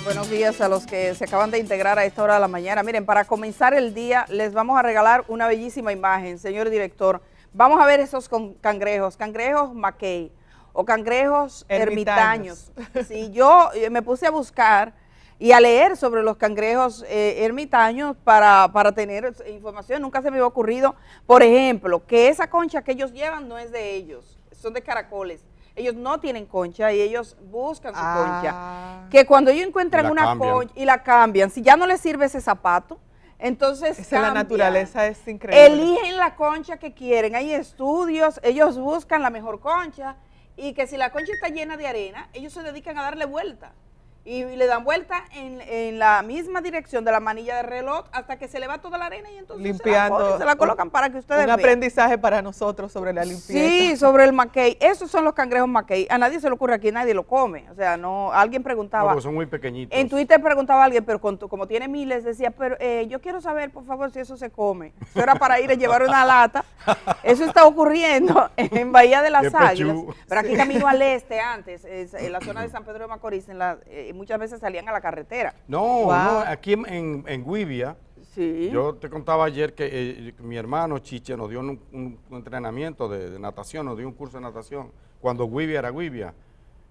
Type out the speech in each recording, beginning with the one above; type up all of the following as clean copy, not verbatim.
Buenos días a los que se acaban de integrar a esta hora de la mañana. Miren, para comenzar el día les vamos a regalar una bellísima imagen, señor director. Vamos a ver esos cangrejos Mackay o cangrejos ermitaños. Sí, yo me puse a buscar y a leer sobre los cangrejos ermitaños para tener información. Nunca se me había ocurrido, por ejemplo, que esa concha que ellos llevan no es de ellos, son de caracoles. Ellos no tienen concha y ellos buscan su concha. Que cuando ellos encuentran una concha y la cambian, si ya no les sirve ese zapato, entonces la naturaleza es increíble. Eligen la concha que quieren. Hay estudios, ellos buscan la mejor concha y que si la concha está llena de arena, ellos se dedican a darle vuelta. Y le dan vuelta en la misma dirección de la manilla de reloj hasta que se le va toda la arena y entonces limpiando, se la colocan para que ustedes vean. Un aprendizaje para nosotros sobre la limpieza. Sí, sobre el Mackay. Esos son los cangrejos Mackay. A nadie se le ocurre aquí, nadie lo come. O sea, no, alguien preguntaba. No, son muy pequeñitos. En Twitter preguntaba a alguien, pero como tiene miles, decía, pero yo quiero saber, por favor, si eso se come. Eso era para ir a llevar una lata. Eso está ocurriendo en Bahía de las Águilas. Pero aquí camino al este antes, en la zona de San Pedro de Macorís, muchas veces salían a la carretera. No, aquí en Guivia, sí. Yo te contaba ayer que mi hermano Chiche nos dio un entrenamiento de natación, nos dio un curso de natación, cuando Guivia era Guivia.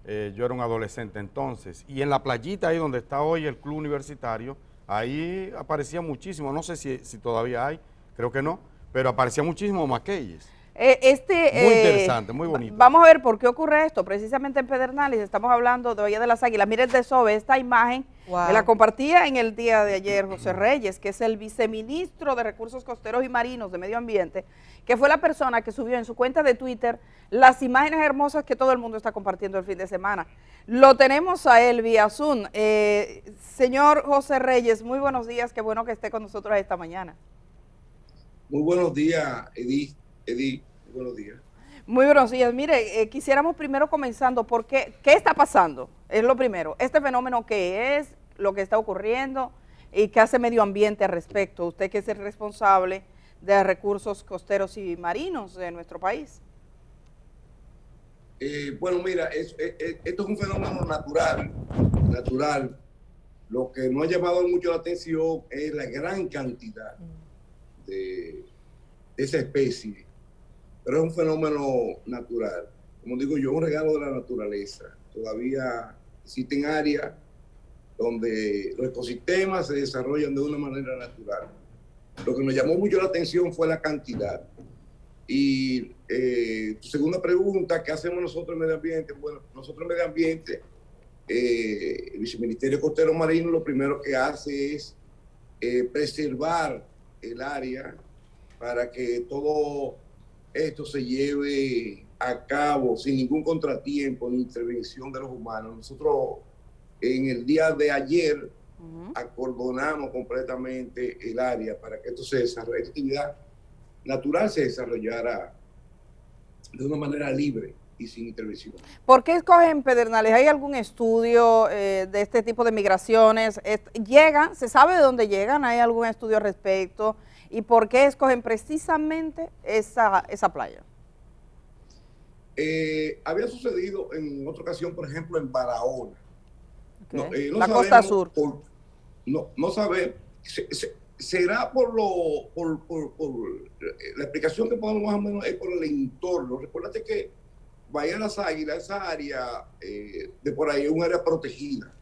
Yo era un adolescente entonces, y en la playita ahí donde está hoy el club universitario, ahí aparecía muchísimo, no sé si todavía hay, creo que no, pero aparecía muchísimo maqueyes. Muy interesante, muy bonito. Vamos a ver por qué ocurre esto. Precisamente en Pedernales estamos hablando de Bahía de las Águilas. Miren de Sobe, esta imagen me la compartía en el día de ayer José Reyes, que es el viceministro de Recursos Costeros y Marinos de Medio Ambiente, que fue la persona que subió en su cuenta de Twitter las imágenes hermosas que todo el mundo está compartiendo el fin de semana. Lo tenemos a él vía Zoom. Señor José Reyes, muy buenos días, qué bueno que esté con nosotros esta mañana. Muy buenos días, Edith, buenos días. Muy buenos días. Mire, quisiéramos primero comenzando, ¿qué está pasando? Es lo primero. Este fenómeno, ¿qué es? Lo que está ocurriendo y qué hace Medio Ambiente al respecto. Usted que es el responsable de recursos costeros y marinos de nuestro país. Bueno, mira, esto es un fenómeno natural. Lo que nos ha llamado mucho la atención es la gran cantidad de esa especie. Pero es un fenómeno natural. Como digo yo, un regalo de la naturaleza. Todavía existen áreas donde los ecosistemas se desarrollan de una manera natural. Lo que nos llamó mucho la atención fue la cantidad. Y tu segunda pregunta, ¿qué hacemos nosotros en Medio Ambiente? Bueno, nosotros en Medio Ambiente, el Viceministerio Costero Marino lo primero que hace es preservar el área para que todo esto se lleve a cabo sin ningún contratiempo ni intervención de los humanos. Nosotros en el día de ayer acordonamos completamente el área para que esto se desarrolle, esta actividad natural se desarrollara de una manera libre y sin intervención. ¿Por qué escogen Pedernales? ¿Hay algún estudio de este tipo de migraciones? ¿Llegan? ¿Se sabe de dónde llegan? ¿Hay algún estudio al respecto? ¿Y por qué escogen precisamente esa playa? Había sucedido en otra ocasión, por ejemplo, en Barahona. Okay. La costa sur. No sabemos. Será por la explicación que podemos más o menos es por el entorno. Recuérdate que Bahía de las Águilas, esa área de por ahí es un área protegida.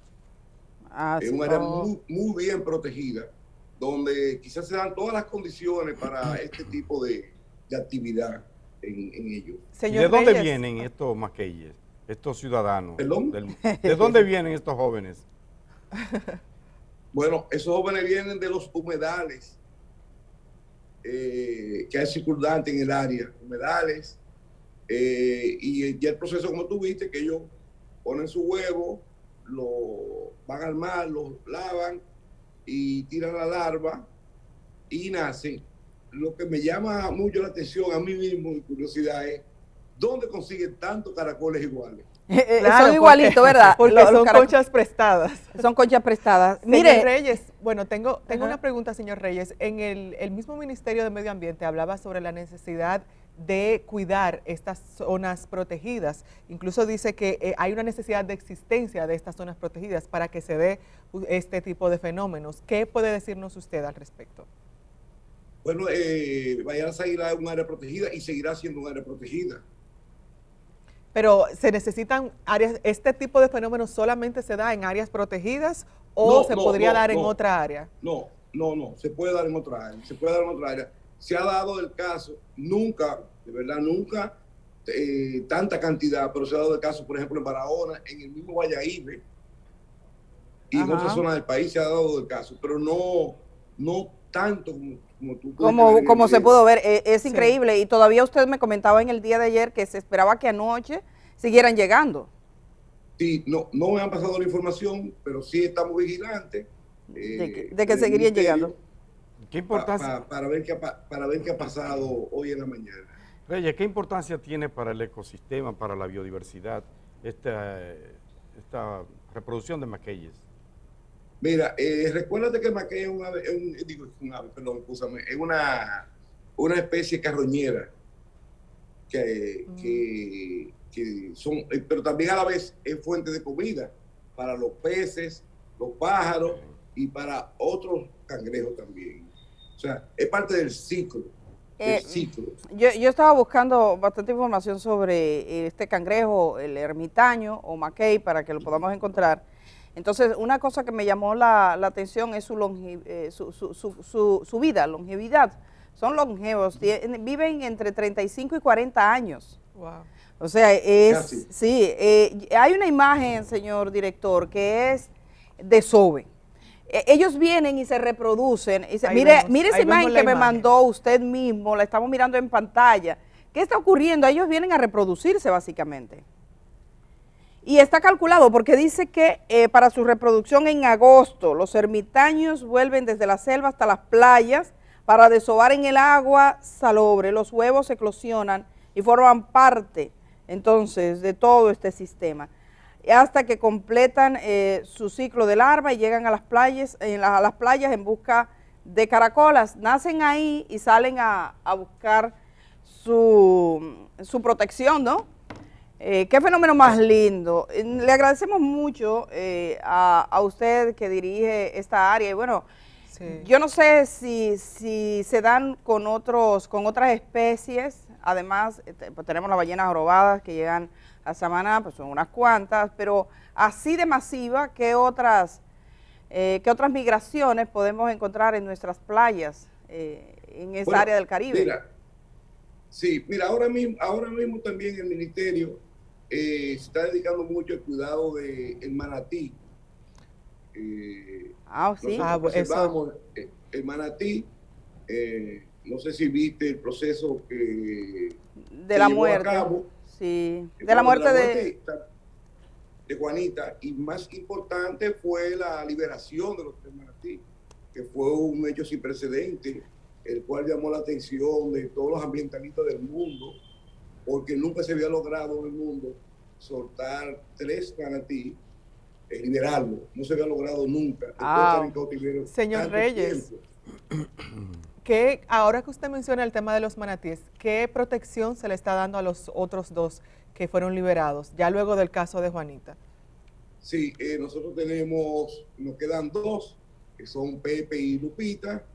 Es un área muy bien protegida, donde quizás se dan todas las condiciones para este tipo de actividad en ellos. ¿Y de dónde vienen estos maqueyes, estos ciudadanos? ¿De dónde vienen estos jóvenes? Bueno, esos jóvenes vienen de los humedales que hay circundantes en el área, humedales, y ya el proceso, como tú viste, que ellos ponen su huevo, lo van al mar, lo lavan y tiran la larva y nacen. Lo que me llama mucho la atención a mí mismo, mi curiosidad es, ¿dónde consiguen tantos caracoles iguales? Claro, son igualitos, ¿verdad? Porque son conchas prestadas. Son conchas prestadas. Mire, Reyes, bueno, tengo una pregunta, señor Reyes. En el mismo Ministerio de Medio Ambiente hablaba sobre la necesidad de cuidar estas zonas protegidas. Incluso dice que hay una necesidad de existencia de estas zonas protegidas para que se dé este tipo de fenómenos. ¿Qué puede decirnos usted al respecto? Bueno, Vallarta seguirá en un área protegida y seguirá siendo un área protegida. Pero ¿se necesitan áreas, este tipo de fenómenos solamente se da en áreas protegidas o se podría dar en otra área? No, se puede dar en otra área, Se ha dado el caso, nunca, de verdad, nunca tanta cantidad, pero se ha dado el caso, por ejemplo, en Barahona, en el mismo Guayaíbe y en otras zonas del país se ha dado el caso, pero no tanto como tú puedes ver como se pudo ver, es Sí. increíble. Y todavía usted me comentaba en el día de ayer que se esperaba que anoche siguieran llegando. Sí, no me han pasado la información, pero sí estamos vigilantes. De que seguirían llegando. ¿Qué importancia, para ver qué ha pasado hoy en la mañana. Reyes, qué importancia tiene para el ecosistema, para la biodiversidad, esta reproducción de maqueyes? Mira, recuérdate que el maquey es es una especie carroñera que son, pero también a la vez es fuente de comida para los peces, los pájaros y para otros cangrejos también. O sea, es parte del ciclo. Yo estaba buscando bastante información sobre este cangrejo, el ermitaño o maquey, para que lo podamos encontrar. Entonces, una cosa que me llamó la atención es su vida, longevidad. Son longevos, viven entre 35 y 40 años. Wow. O sea, Casi. sí, hay una imagen, señor director, que es de Sobe. Ellos vienen y se reproducen. Y mire esa imagen que me mandó usted mismo, la estamos mirando en pantalla. ¿Qué está ocurriendo? Ellos vienen a reproducirse básicamente. Y está calculado porque dice que para su reproducción en agosto, los ermitaños vuelven desde la selva hasta las playas para desovar en el agua salobre. Los huevos eclosionan y forman parte entonces de todo este sistema, hasta que completan su ciclo de larva y llegan a las playas, a las playas en busca de caracolas. Nacen ahí y salen a buscar su protección, ¿no? Qué fenómeno más lindo. Le agradecemos mucho a usted que dirige esta área. Y bueno, Sí. yo no sé si se dan con otras especies. Además, pues tenemos las ballenas jorobadas que llegan a Samaná, pues son unas cuantas, pero así de masiva, ¿qué otras migraciones podemos encontrar en nuestras playas, en esa área del Caribe? Mira, ahora mismo también el ministerio se está dedicando mucho al cuidado del manatí. Sí. Observamos el manatí, no sé si viste el proceso que de la llevó muerte. a cabo, Sí, de la muerte de Juanita, y más importante fue la liberación de los tres manatí, que fue un hecho sin precedente, el cual llamó la atención de todos los ambientalistas del mundo, porque nunca se había logrado en el mundo soltar tres manatí, liberarlo, no se había logrado nunca. Señor Reyes, ahora que usted menciona el tema de los manatíes, ¿qué protección se le está dando a los otros dos que fueron liberados, ya luego del caso de Juanita? Sí, nosotros nos quedan dos, que son Pepe y Lupita,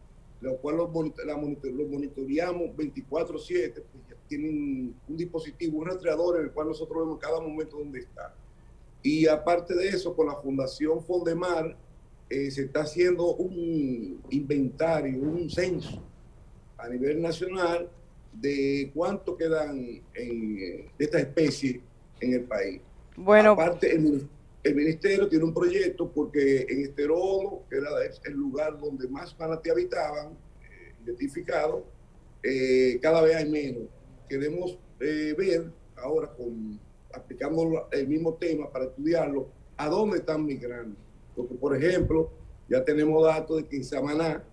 los cuales los monitoreamos 24/7, pues ya tienen un dispositivo, un rastreador en el cual nosotros vemos cada momento dónde está. Y aparte de eso, con la Fundación Fondemar, se está haciendo un inventario, un censo a nivel nacional de cuánto quedan de esta especie en el país. Bueno, aparte, el ministerio tiene un proyecto porque en Esterodo, que era el lugar donde más manatí habitaban, identificado, cada vez hay menos. Queremos ver ahora, aplicando el mismo tema para estudiarlo, a dónde están migrando. Porque, por ejemplo, ya tenemos datos de que en Samaná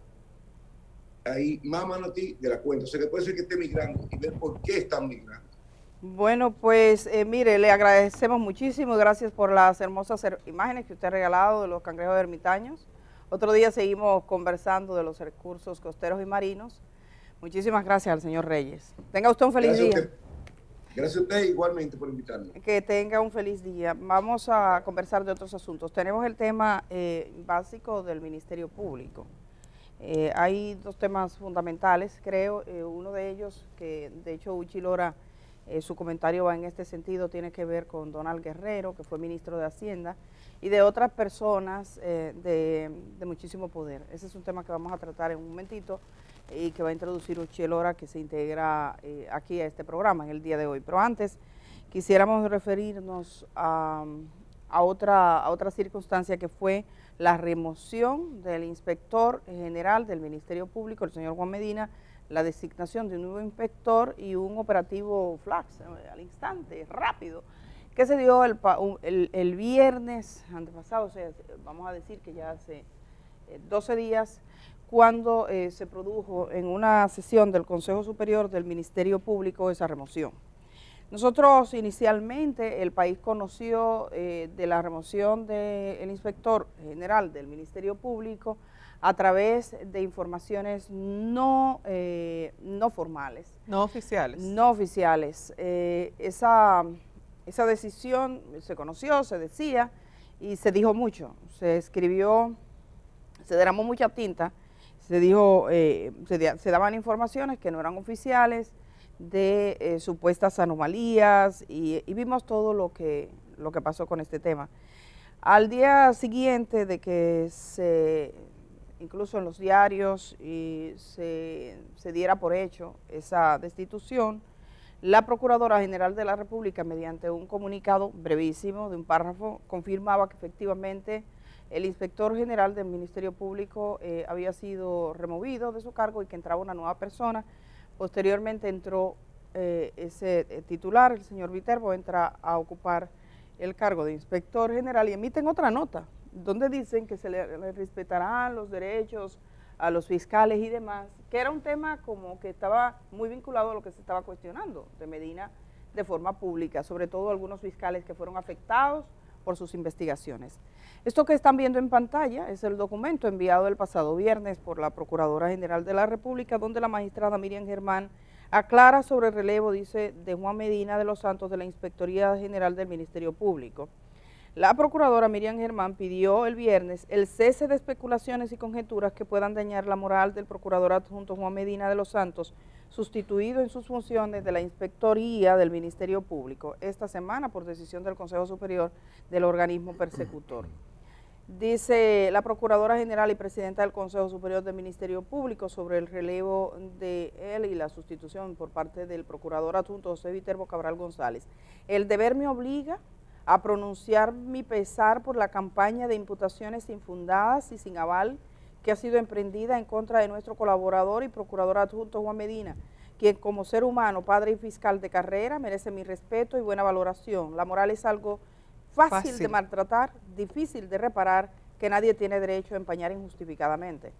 hay más manatí de la cuenta. O sea, que puede ser que esté migrando y ver por qué están migrando. Bueno, pues mire, le agradecemos muchísimo, gracias por las hermosas imágenes que usted ha regalado de los cangrejos ermitaños. Otro día seguimos conversando de los recursos costeros y marinos. Muchísimas gracias al señor Reyes. Tenga usted un feliz Gracias a día. usted. Gracias a usted igualmente por invitarme. Que tenga un feliz día. Vamos a conversar de otros asuntos. Tenemos el tema básico del Ministerio Público. Hay dos temas fundamentales, creo. Uno de ellos, que de hecho Uchi Lora, su comentario va en este sentido, tiene que ver con Donald Guerrero, que fue ministro de Hacienda, y de otras personas de muchísimo poder. Ese es un tema que vamos a tratar en un momentito y que va a introducir Uchi Lora, que se integra aquí a este programa en el día de hoy. Pero antes quisiéramos referirnos a otra circunstancia, que fue la remoción del inspector general del Ministerio Público, el señor Juan Medina, la designación de un nuevo inspector y un operativo flash, al instante, rápido, que se dio el viernes antepasado, o sea, vamos a decir que ya hace 12 días, cuando se produjo en una sesión del Consejo Superior del Ministerio Público esa remoción. Nosotros inicialmente, el país conoció de la remoción del inspector general del Ministerio Público a través de informaciones no formales. No oficiales. No oficiales. Esa decisión se conoció, se decía y se dijo mucho. Se escribió, se derramó mucha tinta, se dijo, se daban informaciones que no eran oficiales, de supuestas anomalías y vimos todo lo que pasó con este tema. Al día siguiente de que incluso en los diarios se diera por hecho esa destitución, la Procuradora General de la República, mediante un comunicado brevísimo de un párrafo, confirmaba que efectivamente el inspector general del Ministerio Público había sido removido de su cargo y que entraba una nueva persona. Posteriormente entró ese titular, el señor Viterbo, entra a ocupar el cargo de inspector general y emiten otra nota donde dicen que se le respetarán los derechos a los fiscales y demás, que era un tema como que estaba muy vinculado a lo que se estaba cuestionando de Medina de forma pública, sobre todo algunos fiscales que fueron afectados por sus investigaciones. Esto que están viendo en pantalla es el documento enviado el pasado viernes por la Procuradora General de la República, donde la magistrada Miriam Germán aclara sobre el relevo, dice, de Juan Medina de los Santos de la Inspectoría General del Ministerio Público. La Procuradora Miriam Germán pidió el viernes el cese de especulaciones y conjeturas que puedan dañar la moral del Procurador Adjunto Juan Medina de los Santos, sustituido en sus funciones de la Inspectoría del Ministerio Público, esta semana por decisión del Consejo Superior del organismo persecutor. Dice la Procuradora General y Presidenta del Consejo Superior del Ministerio Público sobre el relevo de él y la sustitución por parte del Procurador Adjunto José Viterbo Cabral González. El deber me obliga a pronunciar mi pesar por la campaña de imputaciones infundadas y sin aval que ha sido emprendida en contra de nuestro colaborador y Procurador Adjunto Juan Medina, quien como ser humano, padre y fiscal de carrera, merece mi respeto y buena valoración. La moral es algo fácil de maltratar, difícil de reparar, que nadie tiene derecho a empañar injustificadamente.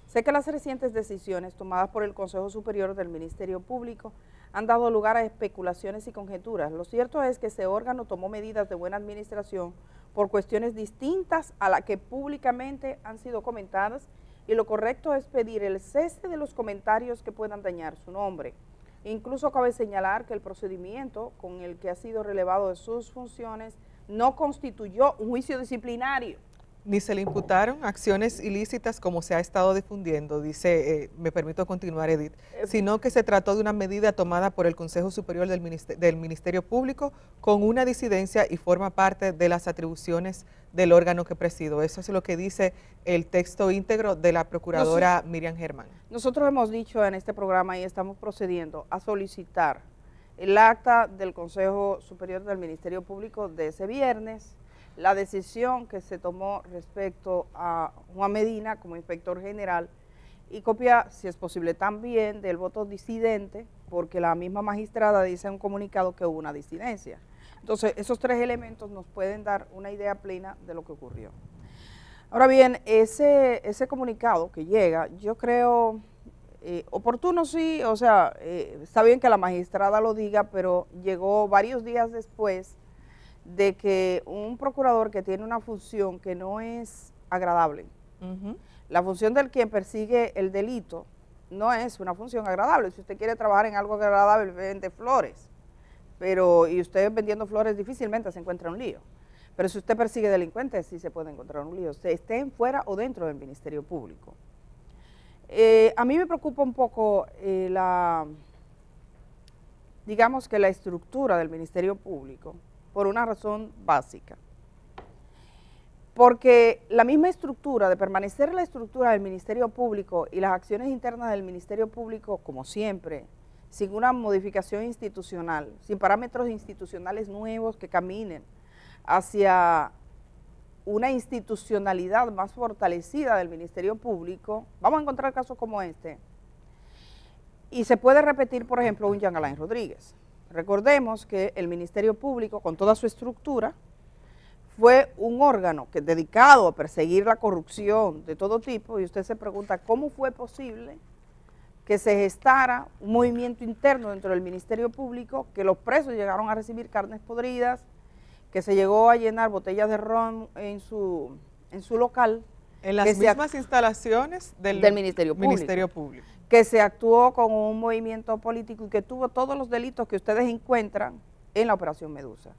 Sé que las recientes decisiones tomadas por el Consejo Superior del Ministerio Público han dado lugar a especulaciones y conjeturas. Lo cierto es que ese órgano tomó medidas de buena administración por cuestiones distintas a las que públicamente han sido comentadas, y lo correcto es pedir el cese de los comentarios que puedan dañar su nombre. Incluso cabe señalar que el procedimiento con el que ha sido relevado de sus funciones no constituyó un juicio disciplinario. Ni se le imputaron acciones ilícitas como se ha estado difundiendo, dice, me permito continuar, Edith, sino que se trató de una medida tomada por el Consejo Superior del Ministerio Público con una disidencia y forma parte de las atribuciones del órgano que presido. Eso es lo que dice el texto íntegro de la Procuradora Miriam Germán. Nosotros hemos dicho en este programa y estamos procediendo a solicitar el acta del Consejo Superior del Ministerio Público de ese viernes, la decisión que se tomó respecto a Juan Medina como inspector general y copia, si es posible, también del voto disidente, porque la misma magistrada dice en un comunicado que hubo una disidencia. Entonces, esos tres elementos nos pueden dar una idea plena de lo que ocurrió. Ahora bien, ese comunicado que llega, yo creo oportuno, sí, o sea, está bien que la magistrada lo diga, pero llegó varios días después de que un procurador que tiene una función que no es agradable, la función del quien persigue el delito, no es una función agradable. Si usted quiere trabajar en algo agradable, vende flores. Y usted vendiendo flores difícilmente se encuentra un lío. Pero si usted persigue delincuentes, sí se puede encontrar un lío, estén fuera o dentro del Ministerio Público. A mí me preocupa un poco digamos que la estructura del Ministerio Público, por una razón básica. Porque la misma estructura, de permanecer la estructura del Ministerio Público y las acciones internas del Ministerio Público, como siempre, sin una modificación institucional, sin parámetros institucionales nuevos que caminen hacia una institucionalidad más fortalecida del Ministerio Público, vamos a encontrar casos como este. Y se puede repetir, por ejemplo, un Jean Alain Rodríguez. Recordemos que el Ministerio Público, con toda su estructura, fue un órgano dedicado a perseguir la corrupción de todo tipo, y usted se pregunta cómo fue posible que se gestara un movimiento interno dentro del Ministerio Público, que los presos llegaron a recibir carnes podridas, que se llegó a llenar botellas de ron en su local. En las mismas instalaciones del Ministerio Público. Que se actuó con un movimiento político y que tuvo todos los delitos que ustedes encuentran en la Operación Medusa.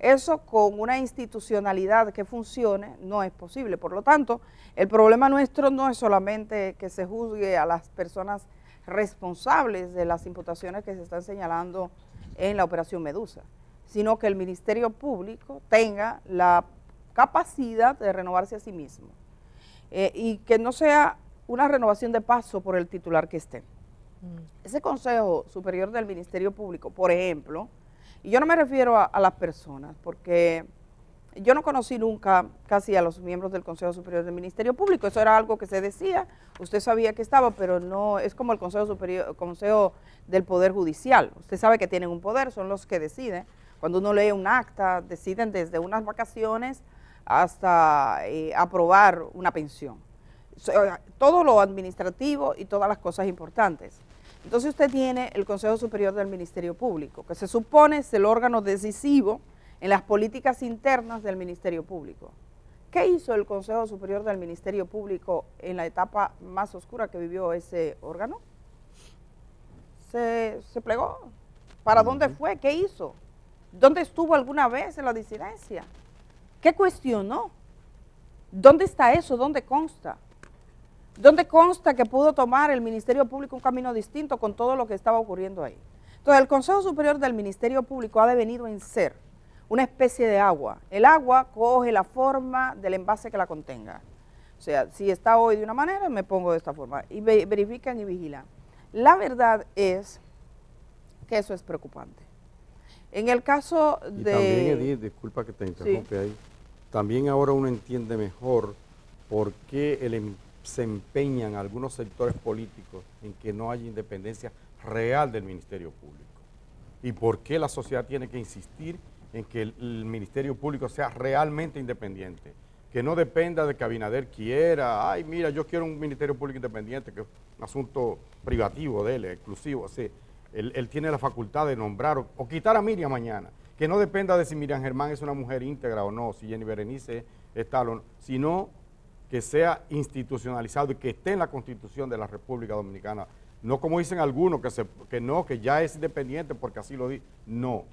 Eso con una institucionalidad que funcione no es posible. Por lo tanto, el problema nuestro no es solamente que se juzgue a las personas responsables de las imputaciones que se están señalando en la Operación Medusa, sino que el Ministerio Público tenga la capacidad de renovarse a sí mismo y que no sea una renovación de paso por el titular que esté. Ese Consejo Superior del Ministerio Público, por ejemplo, y yo no me refiero a las personas, porque yo no conocí nunca casi a los miembros del Consejo Superior del Ministerio Público, eso era algo que se decía, usted sabía que estaba, pero no es como el Consejo Superior, Consejo del Poder Judicial, usted sabe que tienen un poder, son los que deciden. Cuando uno lee un acta, deciden desde unas vacaciones hasta aprobar una pensión. Todo lo administrativo y todas las cosas importantes. Entonces usted tiene el Consejo Superior del Ministerio Público, que se supone es el órgano decisivo en las políticas internas del Ministerio Público. ¿Qué hizo el Consejo Superior del Ministerio Público en la etapa más oscura que vivió ese órgano? Se plegó. ¿Para dónde fue? ¿Qué hizo? ¿Dónde estuvo alguna vez en la disidencia? ¿Qué cuestionó? ¿Dónde está eso? ¿Dónde consta? ¿Dónde consta que pudo tomar el Ministerio Público un camino distinto con todo lo que estaba ocurriendo ahí? Entonces, el Consejo Superior del Ministerio Público ha devenido en ser una especie de agua. El agua coge la forma del envase que la contenga. O sea, si está hoy de una manera, me pongo de esta forma. Y verifican y vigilan. La verdad es que eso es preocupante. En el caso y de... también, Edith, disculpa que te interrumpe ahí, también ahora uno entiende mejor por qué se empeñan algunos sectores políticos en que no haya independencia real del Ministerio Público y por qué la sociedad tiene que insistir en que el Ministerio Público sea realmente independiente, que no dependa de que Abinader quiera, ay mira, yo quiero un Ministerio Público independiente, que es un asunto privativo de él, exclusivo, así. Él tiene la facultad de nombrar o quitar a Miriam mañana, que no dependa de si Miriam Germán es una mujer íntegra o no, si Jenny Berenice es tal o no, sino que sea institucionalizado y que esté en la Constitución de la República Dominicana. No como dicen algunos, que ya es independiente porque así lo dice. No.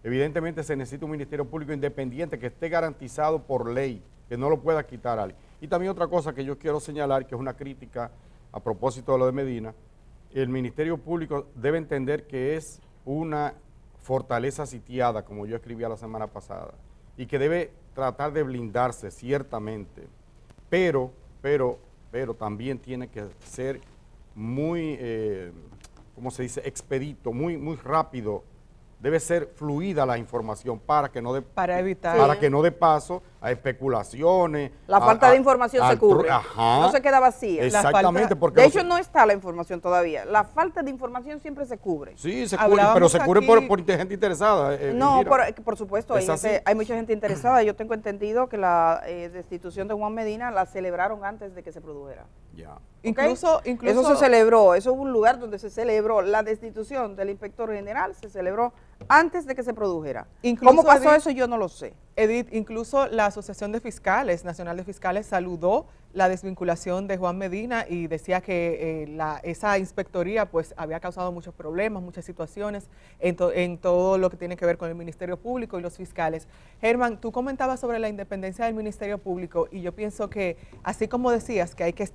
Evidentemente se necesita un Ministerio Público independiente que esté garantizado por ley, que no lo pueda quitar alguien. Y también otra cosa que yo quiero señalar, que es una crítica a propósito de lo de Medina, el Ministerio Público debe entender que es una fortaleza sitiada, como yo escribía la semana pasada, y que debe tratar de blindarse, ciertamente, pero también tiene que ser muy, ¿cómo se dice?, expedito, muy rápido. Debe ser fluida la información para que no dé paso a especulaciones. La falta de información se cubre, no se queda vacía. Exactamente. De hecho, no está la información todavía. La falta de información siempre se cubre. Sí, se cubre, pero se cubre por gente interesada. No, por supuesto, hay mucha gente interesada. Yo tengo entendido que la destitución de Juan Medina la celebraron antes de que se produjera. Ya. Incluso eso se celebró, eso hubo un lugar donde se celebró la destitución del inspector general, se celebró antes de que se produjera. ¿Cómo pasó eso? Yo no lo sé. Edith, incluso la Asociación de Fiscales, Nacional de Fiscales, saludó la desvinculación de Juan Medina y decía que esa inspectoría pues había causado muchos problemas, muchas situaciones en todo lo que tiene que ver con el Ministerio Público y los fiscales. Germán, tú comentabas sobre la independencia del Ministerio Público y yo pienso que, así como decías, que hay que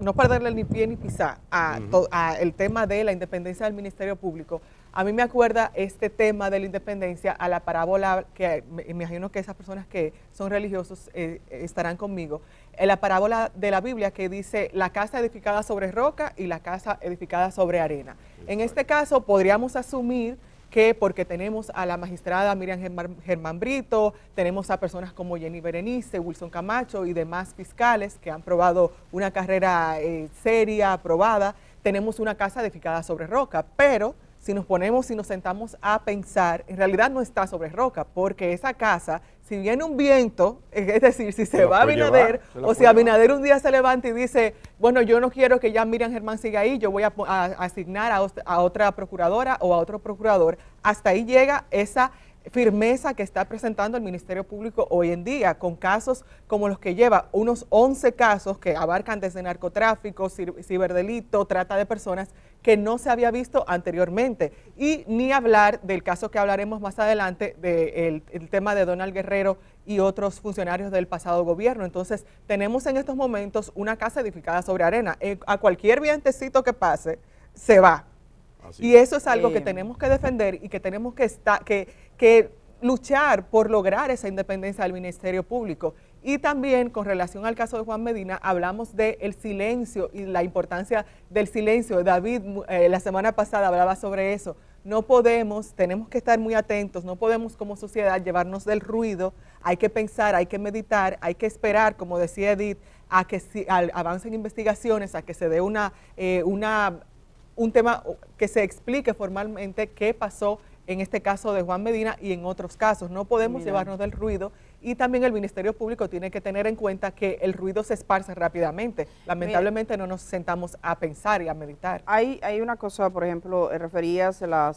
no perderle ni pie ni pisar a el tema de la independencia del Ministerio Público. A mí me acuerda este tema de la independencia a la parábola, que me imagino que esas personas que son religiosos estarán conmigo, en la parábola de la Biblia que dice la casa edificada sobre roca y la casa edificada sobre arena. Exacto. En este caso podríamos asumir que porque tenemos a la magistrada Miriam Germán Brito, tenemos a personas como Jenny Berenice, Wilson Camacho y demás fiscales que han probado una carrera seria, aprobada, tenemos una casa edificada sobre roca, pero si nos sentamos a pensar, en realidad no está sobre roca, porque esa casa, si viene un viento, es decir, si se va Abinader, o si Abinader un día se levanta y dice, bueno, yo no quiero que ya Miriam Germán siga ahí, yo voy a asignar a otra procuradora o a otro procurador, hasta ahí llega esa firmeza que está presentando el Ministerio Público hoy en día, con casos como los que lleva, unos 11 casos que abarcan desde narcotráfico, ciberdelito, trata de personas, que no se había visto anteriormente. Y ni hablar del caso que hablaremos más adelante, del tema de Donald Guerrero y otros funcionarios del pasado gobierno. Entonces, tenemos en estos momentos una casa edificada sobre arena. A cualquier vientecito que pase, se va. Y eso es algo que tenemos que defender y que tenemos que luchar por lograr esa independencia del Ministerio Público. Y también con relación al caso de Juan Medina, hablamos del silencio y la importancia del silencio. David la semana pasada hablaba sobre eso. No podemos, tenemos que estar muy atentos, no podemos como sociedad llevarnos del ruido, hay que pensar, hay que meditar, hay que esperar, como decía Edith, a que avancen investigaciones, a que se dé un tema que se explique formalmente qué pasó en este caso de Juan Medina y en otros casos. No podemos llevarnos del ruido y también el Ministerio Público tiene que tener en cuenta que el ruido se esparce rápidamente. Lamentablemente no nos sentamos a pensar y a meditar. Hay una cosa, por ejemplo, referías a la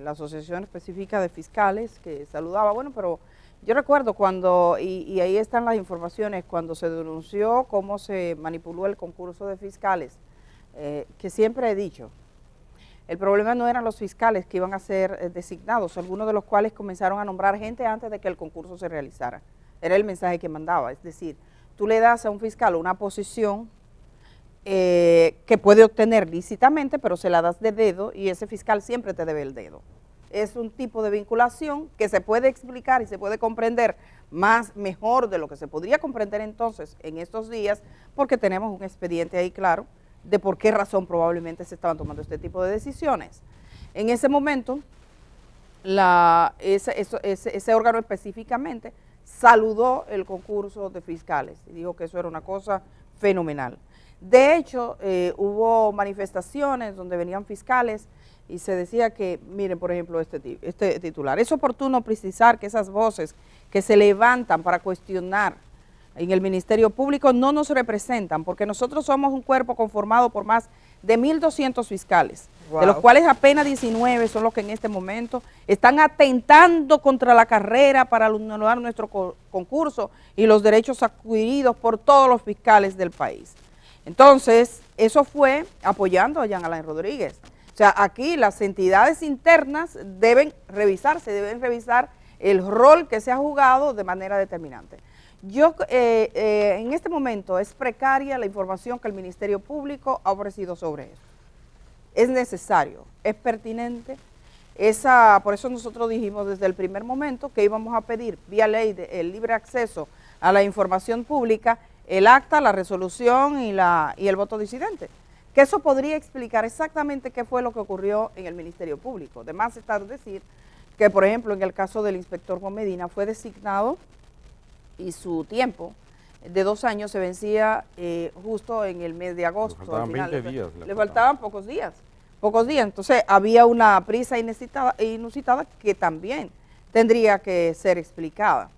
Asociación Específica de Fiscales que saludaba, bueno, pero yo recuerdo cuando, y ahí están las informaciones, cuando se denunció cómo se manipuló el concurso de fiscales, que siempre he dicho, el problema no eran los fiscales que iban a ser designados, algunos de los cuales comenzaron a nombrar gente antes de que el concurso se realizara. Era el mensaje que mandaba, es decir, tú le das a un fiscal una posición que puede obtener lícitamente, pero se la das de dedo y ese fiscal siempre te debe el dedo. Es un tipo de vinculación que se puede explicar y se puede comprender mejor de lo que se podría comprender entonces en estos días, porque tenemos un expediente ahí claro, de por qué razón probablemente se estaban tomando este tipo de decisiones. En ese momento, ese órgano específicamente saludó el concurso de fiscales y dijo que eso era una cosa fenomenal. De hecho, hubo manifestaciones donde venían fiscales y se decía que, miren, por ejemplo, este titular, es oportuno precisar que esas voces que se levantan para cuestionar en el Ministerio Público no nos representan, porque nosotros somos un cuerpo conformado por más de 1.200 fiscales, de los cuales apenas 19 son los que en este momento están atentando contra la carrera para anular nuestro concurso y los derechos adquiridos por todos los fiscales del país. Entonces, eso fue apoyando a Jean Alain Rodríguez. O sea, aquí las entidades internas deben revisar el rol que se ha jugado de manera determinante. En este momento es precaria la información que el Ministerio Público ha ofrecido sobre eso. Es necesario, es pertinente, por eso nosotros dijimos desde el primer momento que íbamos a pedir vía ley el libre acceso a la información pública, el acta, la resolución y el voto disidente. Que eso podría explicar exactamente qué fue lo que ocurrió en el Ministerio Público. Además está decir que, por ejemplo, en el caso del inspector Juan Medina fue designado y su tiempo de 2 años se vencía justo en el mes de agosto. Le faltaban 20 días. Le faltaban pocos días. Entonces había una prisa inusitada que también tendría que ser explicada.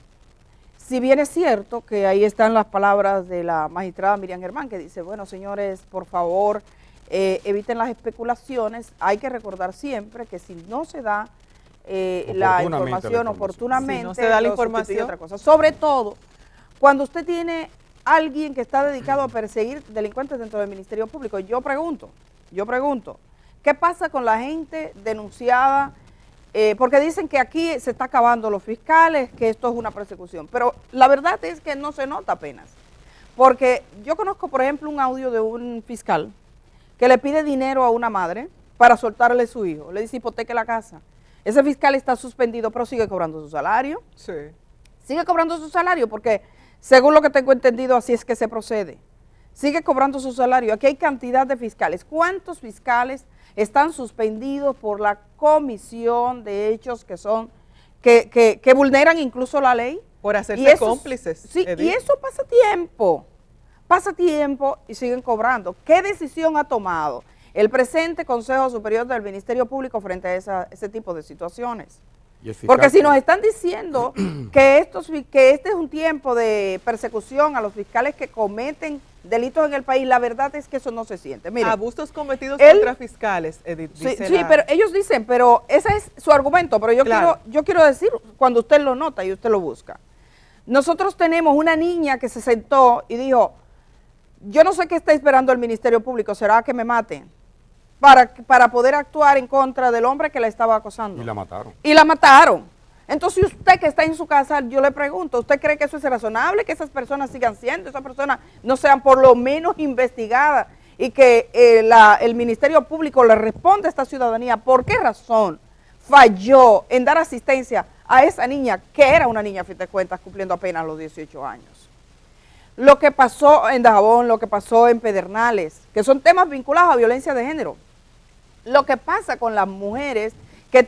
Si bien es cierto que ahí están las palabras de la magistrada Miriam Germán, que dice, bueno, señores, por favor, eviten las especulaciones. Hay que recordar siempre que si no se da la información oportunamente. Si no se da la lo sustituye información. otra cosa. Sobre todo, cuando usted tiene alguien que está dedicado a perseguir delincuentes dentro del Ministerio Público. Yo pregunto, ¿qué pasa con la gente denunciada? Porque dicen que aquí se está acabando los fiscales, que esto es una persecución, pero la verdad es que no se nota apenas, porque yo conozco, por ejemplo, un audio de un fiscal que le pide dinero a una madre para soltarle a su hijo, le dice hipoteque la casa. Ese fiscal está suspendido, pero sigue cobrando su salario. Sí. Sigue cobrando su salario porque, según lo que tengo entendido, así es que se procede. Sigue cobrando su salario. Aquí hay cantidad de fiscales. ¿Cuántos fiscales están suspendidos por la comisión de hechos que vulneran incluso la ley? Por hacerse cómplices. Sí, Edith. Y eso pasa tiempo y siguen cobrando. ¿Qué decisión ha tomado el presente Consejo Superior del Ministerio Público frente a ese tipo de situaciones? Porque si nos están diciendo que este es un tiempo de persecución a los fiscales que cometen delitos en el país, la verdad es que eso no se siente. Mire, abusos cometidos contra fiscales, Edith. Sí, pero ellos dicen, pero ese es su argumento, pero yo quiero decir, cuando usted lo nota y usted lo busca. Nosotros tenemos una niña que se sentó y dijo, yo no sé qué está esperando el Ministerio Público, ¿será que me maten? Para poder actuar en contra del hombre que la estaba acosando. Y la mataron. Y la mataron. Entonces usted que está en su casa, yo le pregunto, ¿usted cree que eso es razonable? Que esas personas sigan siendo, esas personas no sean por lo menos investigadas y que el Ministerio Público le responda a esta ciudadanía. ¿Por qué razón falló en dar asistencia a esa niña, que era una niña, a fin de cuentas, cumpliendo apenas los 18 años? Lo que pasó en Dajabón, lo que pasó en Pedernales, que son temas vinculados a violencia de género. Lo que pasa con las mujeres que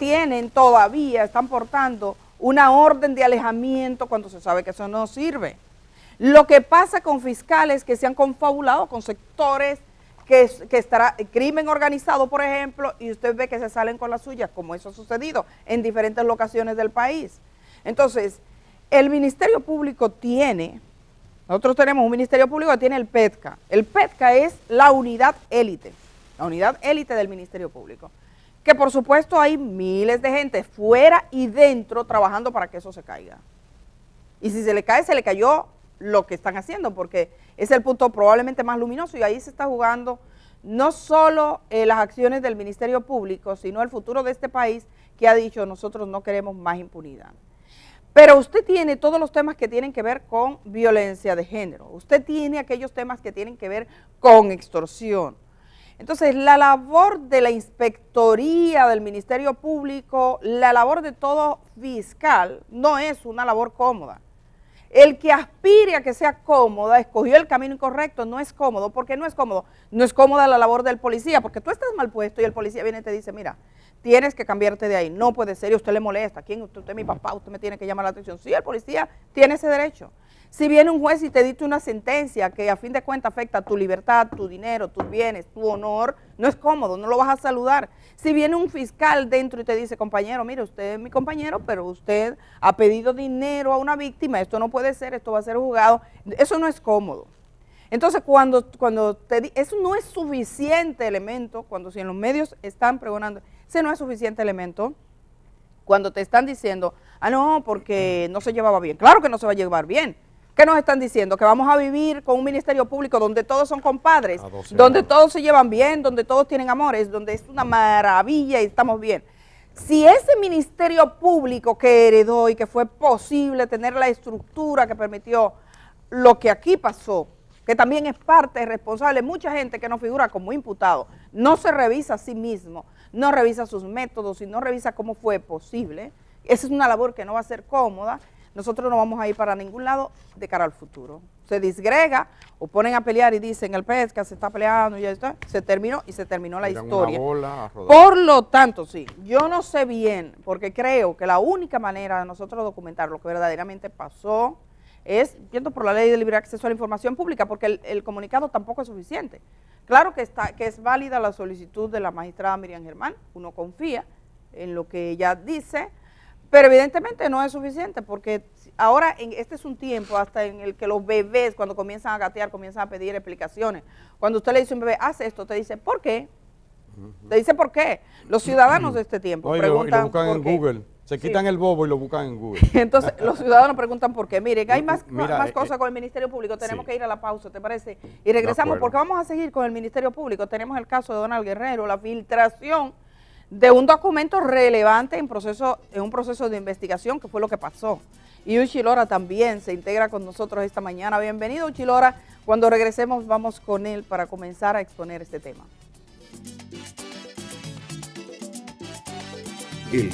están portando una orden de alejamiento cuando se sabe que eso no sirve. Lo que pasa con fiscales que se han confabulado con sectores que estará crimen organizado, por ejemplo, y usted ve que se salen con las suyas, como eso ha sucedido en diferentes locaciones del país. Entonces, el Ministerio Público nosotros tenemos un Ministerio Público que tiene el PETCA. El PETCA es la unidad élite del Ministerio Público. Que por supuesto hay miles de gente fuera y dentro trabajando para que eso se caiga. Y si se le cae, se le cayó lo que están haciendo, porque es el punto probablemente más luminoso y ahí se está jugando no solo las acciones del Ministerio Público, sino el futuro de este país que ha dicho nosotros no queremos más impunidad. Pero usted tiene todos los temas que tienen que ver con violencia de género, usted tiene aquellos temas que tienen que ver con extorsión. Entonces, la labor de la inspectoría del Ministerio Público, la labor de todo fiscal, no es una labor cómoda. El que aspire a que sea cómoda, escogió el camino incorrecto, no es cómodo. ¿Por qué no es cómodo? No es cómoda la labor del policía, porque tú estás mal puesto y el policía viene y te dice, mira, tienes que cambiarte de ahí, no puede ser, y usted le molesta. ¿Quién? Usted es mi papá, usted me tiene que llamar la atención. Sí, el policía tiene ese derecho. Si viene un juez y te dicta una sentencia que a fin de cuentas afecta tu libertad, tu dinero, tus bienes, tu honor, no es cómodo, no lo vas a saludar. Si viene un fiscal dentro y te dice, compañero, mire, usted es mi compañero, pero usted ha pedido dinero a una víctima, esto no puede ser, esto va a ser juzgado, eso no es cómodo. Entonces, eso no es suficiente elemento, si en los medios están pregonando, ese no es suficiente elemento, cuando te están diciendo, no, porque no se llevaba bien. Claro que no se va a llevar bien. ¿Qué nos están diciendo? Que vamos a vivir con un ministerio público donde todos son compadres, donde todos se llevan bien, donde todos tienen amores, donde es una maravilla y estamos bien. Si ese ministerio público que heredó y que fue posible tener la estructura que permitió lo que aquí pasó, que también es parte responsable, mucha gente que no figura como imputado, no se revisa a sí mismo, no revisa sus métodos y no revisa cómo fue posible, esa es una labor que no va a ser cómoda. Nosotros no vamos a ir para ningún lado de cara al futuro. Se disgrega o ponen a pelear y dicen el PETCA se está peleando y ya está, se terminó la historia. Por lo tanto, sí, yo no sé bien, porque creo que la única manera de nosotros documentar lo que verdaderamente pasó es yendo por la ley de libre acceso a la información pública, porque el comunicado tampoco es suficiente. Claro que es válida la solicitud de la magistrada Miriam Germán, uno confía en lo que ella dice, pero evidentemente no es suficiente, porque ahora este es un tiempo hasta en el que los bebés cuando comienzan a gatear, comienzan a pedir explicaciones. Cuando usted le dice a un bebé, haz esto, te dice, ¿por qué? Te dice por qué. Los ciudadanos de este tiempo No, y preguntan lo buscan por en qué. Google. Se quitan el bobo y lo buscan en Google. Entonces, los ciudadanos preguntan por qué. Miren, hay más Mira, cosas con el Ministerio Público. Tenemos sí. que ir a la pausa, ¿te parece? Y regresamos acuerdo. porque vamos a seguir con el Ministerio Público. Tenemos el caso de Donald Guerrero, la filtración de un documento relevante en un proceso de investigación, que fue lo que pasó. Y Uchilora también se integra con nosotros esta mañana. Bienvenido, Uchilora. Cuando regresemos vamos con él para comenzar a exponer este tema.